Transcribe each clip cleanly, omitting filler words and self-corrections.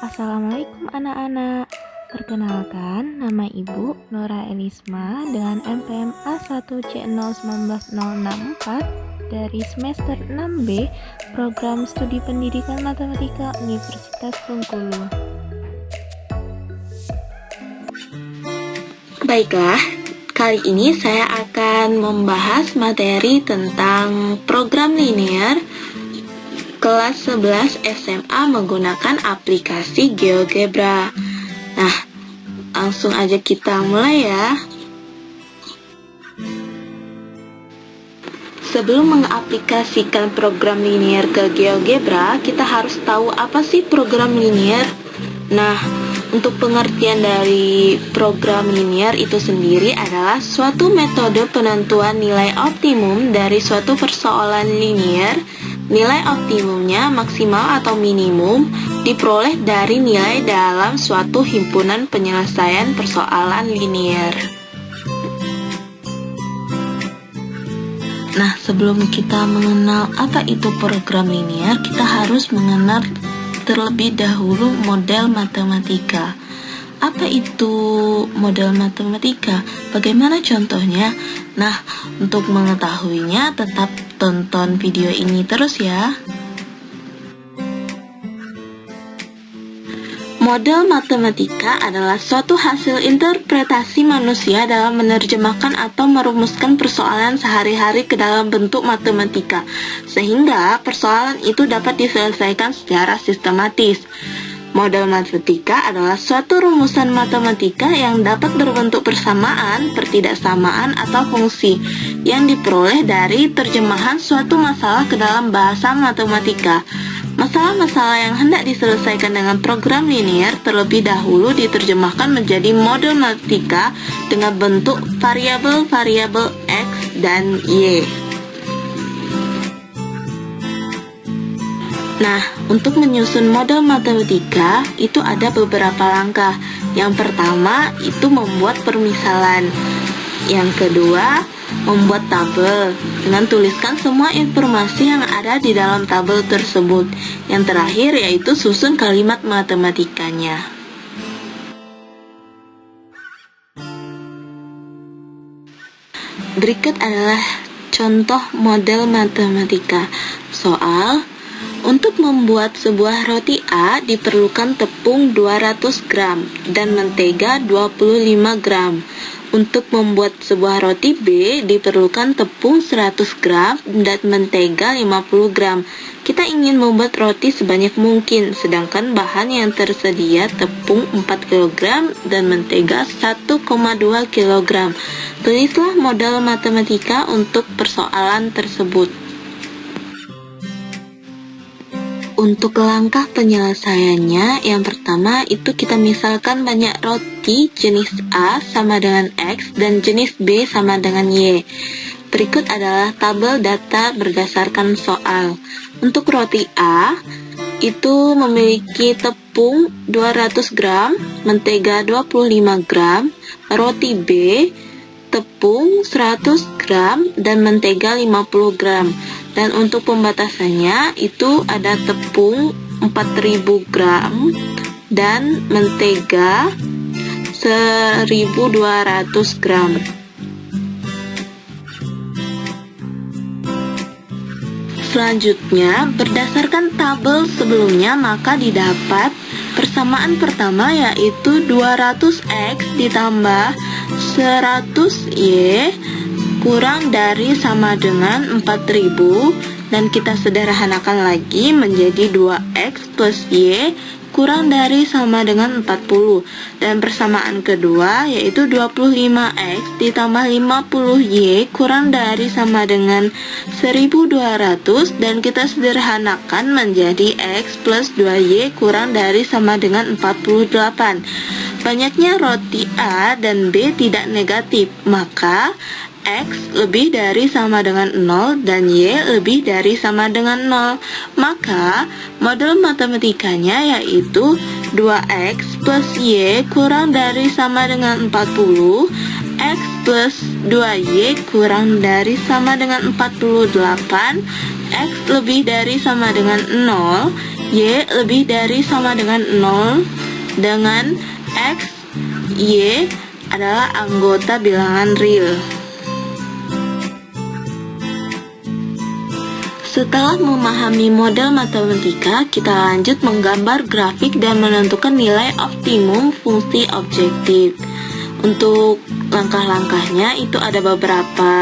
Assalamualaikum anak-anak. Perkenalkan, nama Ibu Nora Elisma dengan NPM A1C019064 dari semester 6B Program Studi Pendidikan Matematika Universitas Bengkulu. Baiklah, kali ini saya akan membahas materi tentang program linear kelas 11 SMA menggunakan aplikasi GeoGebra. Nah, langsung aja kita mulai ya. Sebelum mengaplikasikan program linear ke GeoGebra, kita harus tahu apa sih program linear. Nah, untuk pengertian dari program linear itu sendiri adalah suatu metode penentuan nilai optimum dari suatu persoalan linear. Nilai optimumnya maksimal atau minimum diperoleh dari nilai dalam suatu himpunan penyelesaian persoalan linear. Nah, sebelum kita mengenal apa itu program linear, kita harus mengenal terlebih dahulu model matematika. Apa itu model matematika? Bagaimana contohnya? Nah, untuk mengetahuinya tetap tonton video ini terus ya. Model matematika adalah suatu hasil interpretasi manusia dalam menerjemahkan atau merumuskan persoalan sehari-hari ke dalam bentuk matematika, sehingga persoalan itu dapat diselesaikan secara sistematis. Model matematika adalah suatu rumusan matematika yang dapat berbentuk persamaan, pertidaksamaan, atau fungsi yang diperoleh dari terjemahan suatu masalah ke dalam bahasa matematika. Masalah-masalah yang hendak diselesaikan dengan program linear terlebih dahulu diterjemahkan menjadi model matematika dengan bentuk variabel-variabel X dan Y. Nah, untuk menyusun model matematika itu ada beberapa langkah. Yang pertama itu membuat permisalan. Yang kedua, membuat tabel dengan tuliskan semua informasi yang ada di dalam tabel tersebut. Yang terakhir yaitu susun kalimat matematikanya. Berikut adalah contoh model matematika. Soal: untuk membuat sebuah roti A diperlukan tepung 200 gram dan mentega 25 gram. Untuk membuat sebuah roti B diperlukan tepung 100 gram dan mentega 50 gram. Kita ingin membuat roti sebanyak mungkin, sedangkan bahan yang tersedia tepung 4 kg dan mentega 1,2 kg. Tulislah model matematika untuk persoalan tersebut. Untuk langkah penyelesaiannya, yang pertama itu kita misalkan banyak roti jenis A sama dengan X dan jenis B sama dengan Y. Berikut adalah tabel data berdasarkan soal. Untuk roti A, itu memiliki tepung 200 gram, mentega 25 gram, roti B, tepung 100 gram, dan mentega 50 gram. Dan untuk pembatasannya itu ada tepung 4000 gram dan mentega 1200 gram. Selanjutnya, berdasarkan tabel sebelumnya maka didapat persamaan pertama yaitu 200x ditambah 100y kurang dari sama dengan 4000, dan kita sederhanakan lagi menjadi 2x plus y kurang dari sama dengan 40, dan persamaan kedua yaitu 25x ditambah 50y kurang dari sama dengan 1200, dan kita sederhanakan menjadi x plus 2y kurang dari sama dengan 48. Banyaknya roti A dan B tidak negatif, maka X lebih dari sama dengan 0 dan Y lebih dari sama dengan 0. Maka model matematikanya yaitu 2X plus Y kurang dari sama dengan 40, X plus 2Y kurang dari sama dengan 48, X lebih dari sama dengan 0, Y lebih dari sama dengan 0 dengan X, Y adalah anggota bilangan real. Setelah memahami model matematika, kita lanjut menggambar grafik dan menentukan nilai optimum fungsi objektif. Untuk langkah-langkahnya itu ada beberapa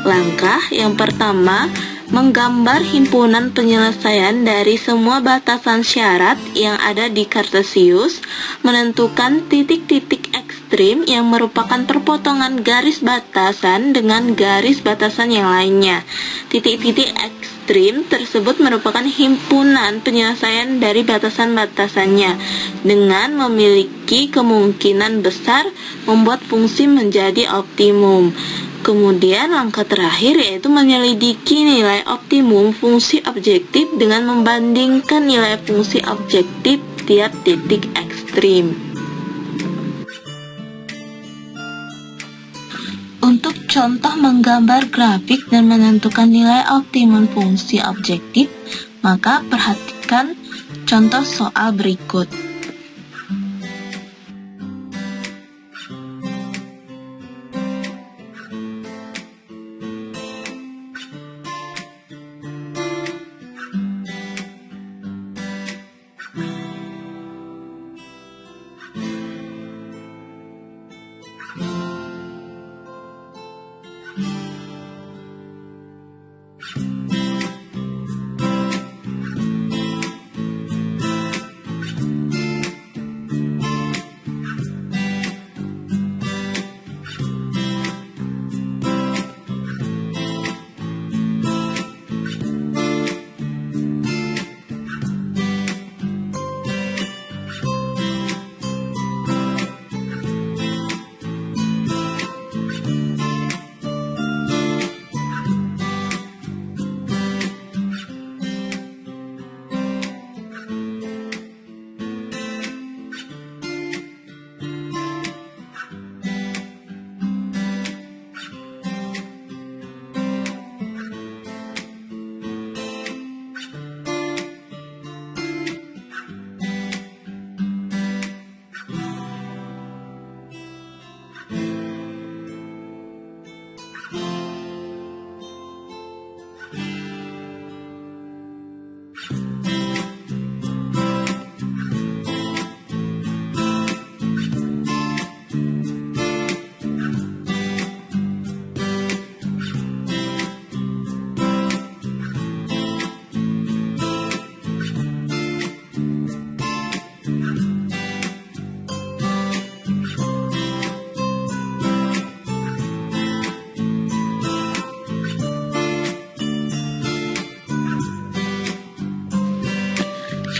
langkah. Yang pertama, menggambar himpunan penyelesaian dari semua batasan syarat yang ada di Kartesius, menentukan titik-titik ekstrim yang merupakan perpotongan garis batasan dengan garis batasan yang lainnya. Titik-titik ekstrim tersebut merupakan himpunan penyelesaian dari batasan-batasannya dengan memiliki kemungkinan besar membuat fungsi menjadi optimum. Kemudian langkah terakhir yaitu menyelidiki nilai optimum fungsi objektif dengan membandingkan nilai fungsi objektif tiap titik ekstrim. Untuk contoh menggambar grafik dan menentukan nilai optimum fungsi objektif, maka perhatikan contoh soal berikut.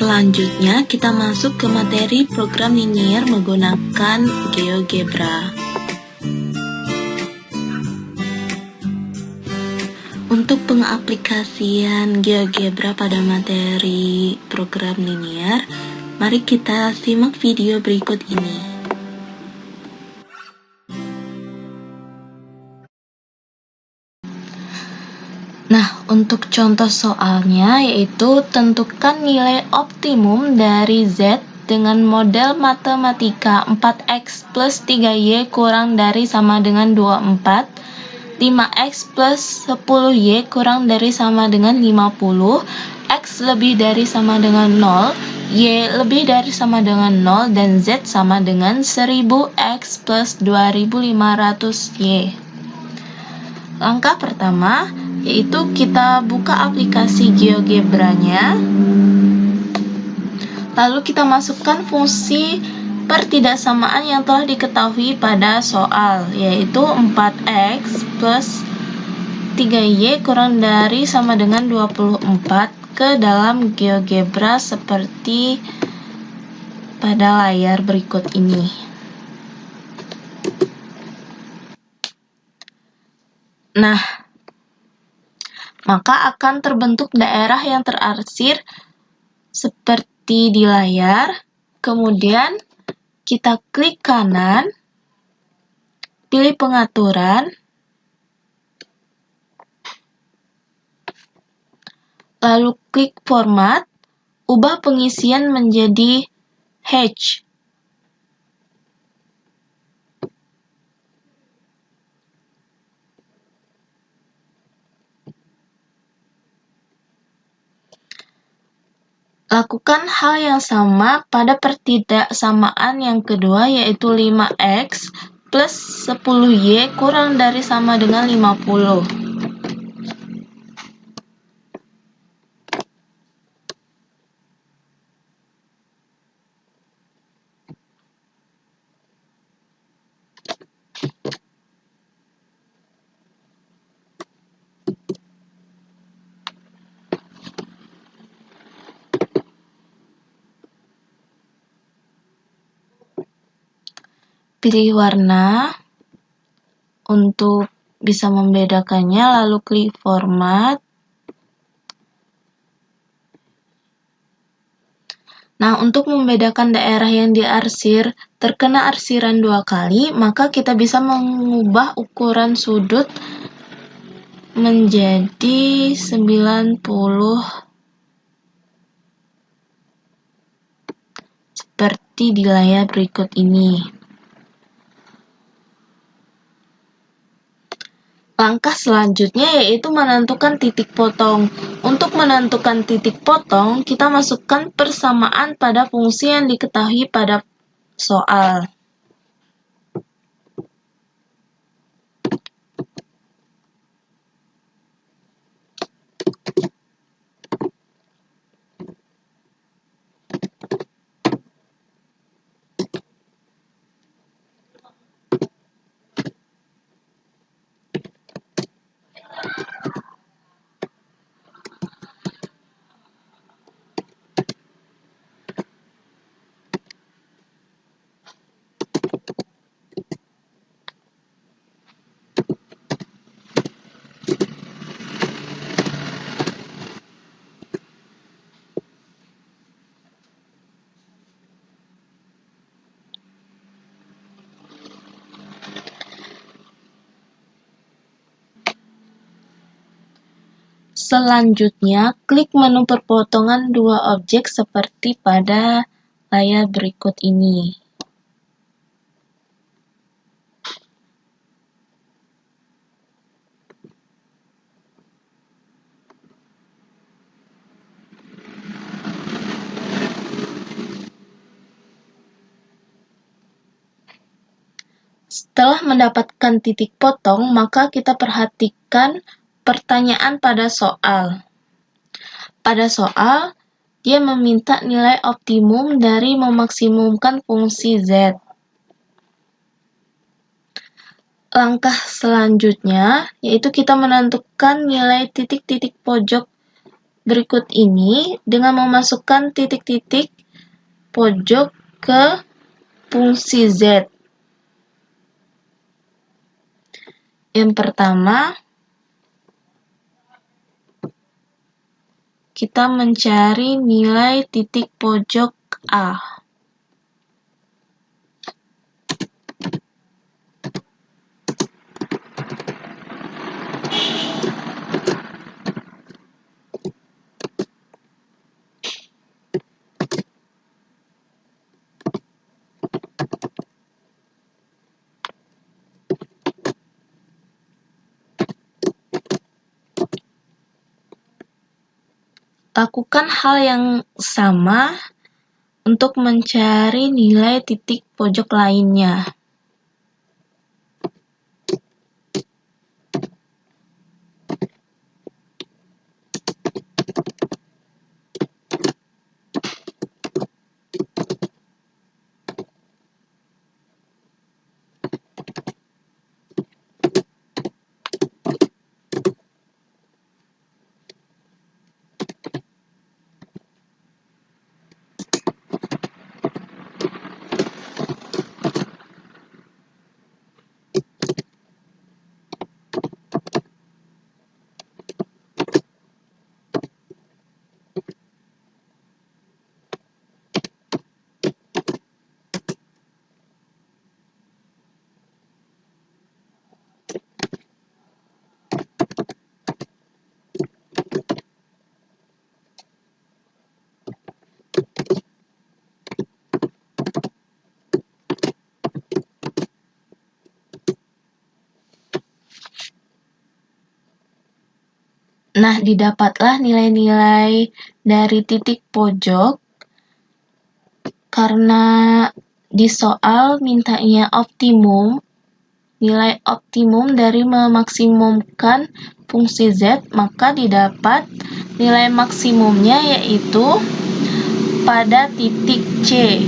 Selanjutnya, kita masuk ke materi program linier menggunakan GeoGebra. Untuk pengaplikasian GeoGebra pada materi program linier, mari kita simak video berikut ini. Nah, untuk contoh soalnya yaitu tentukan nilai optimum dari Z dengan model matematika 4x plus 3y kurang dari sama dengan 24, 5x plus 10y kurang dari sama dengan 50, x lebih dari sama dengan 0, y lebih dari sama dengan 0, dan z sama dengan 1000x plus 2500y. Langkah pertama yaitu kita buka aplikasi GeoGebra-nya, lalu kita masukkan fungsi pertidaksamaan yang telah diketahui pada soal, yaitu 4x plus 3y kurang dari sama dengan 24 ke dalam GeoGebra seperti pada layar berikut ini. Nah, maka akan terbentuk daerah yang terarsir seperti di layar. Kemudian kita klik kanan, pilih pengaturan, lalu klik format, Ubah pengisian menjadi hash. Lakukan hal yang sama pada pertidaksamaan yang kedua, yaitu 5x plus 10y kurang dari sama dengan 50. Pilih warna untuk bisa membedakannya, lalu klik format. Nah, untuk membedakan daerah yang diarsir terkena arsiran 2 kali, maka kita bisa mengubah ukuran sudut menjadi 90 seperti di layar berikut ini. Langkah selanjutnya yaitu menentukan titik potong. Untuk menentukan titik potong, kita masukkan persamaan pada fungsi yang diketahui pada soal. Selanjutnya, klik menu perpotongan dua objek seperti pada layar berikut ini. Setelah mendapatkan titik potong, maka kita perhatikan pertanyaan pada soal. Pada soal, dia meminta nilai optimum dari memaksimumkan fungsi Z. Langkah selanjutnya yaitu kita menentukan nilai titik-titik pojok berikut ini dengan memasukkan titik-titik pojok ke fungsi Z. Yang pertama, kita mencari nilai titik pojok A. Lakukan hal yang sama untuk mencari nilai titik pojok lainnya. Nah, didapatlah nilai-nilai dari titik pojok karena di soal mintanya optimum, nilai optimum dari memaksimumkan fungsi Z, maka didapat nilai maksimumnya yaitu pada titik C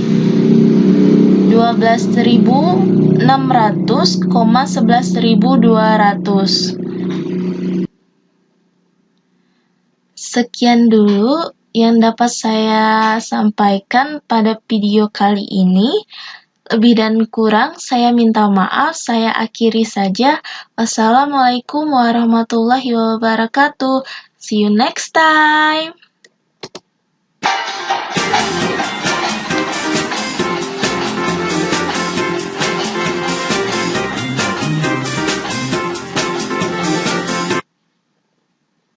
12.600, 11.200. Sekian dulu yang dapat saya sampaikan pada video kali ini. Lebih dan kurang saya minta maaf, saya akhiri saja. Wassalamualaikum warahmatullahi wabarakatuh. See you next time.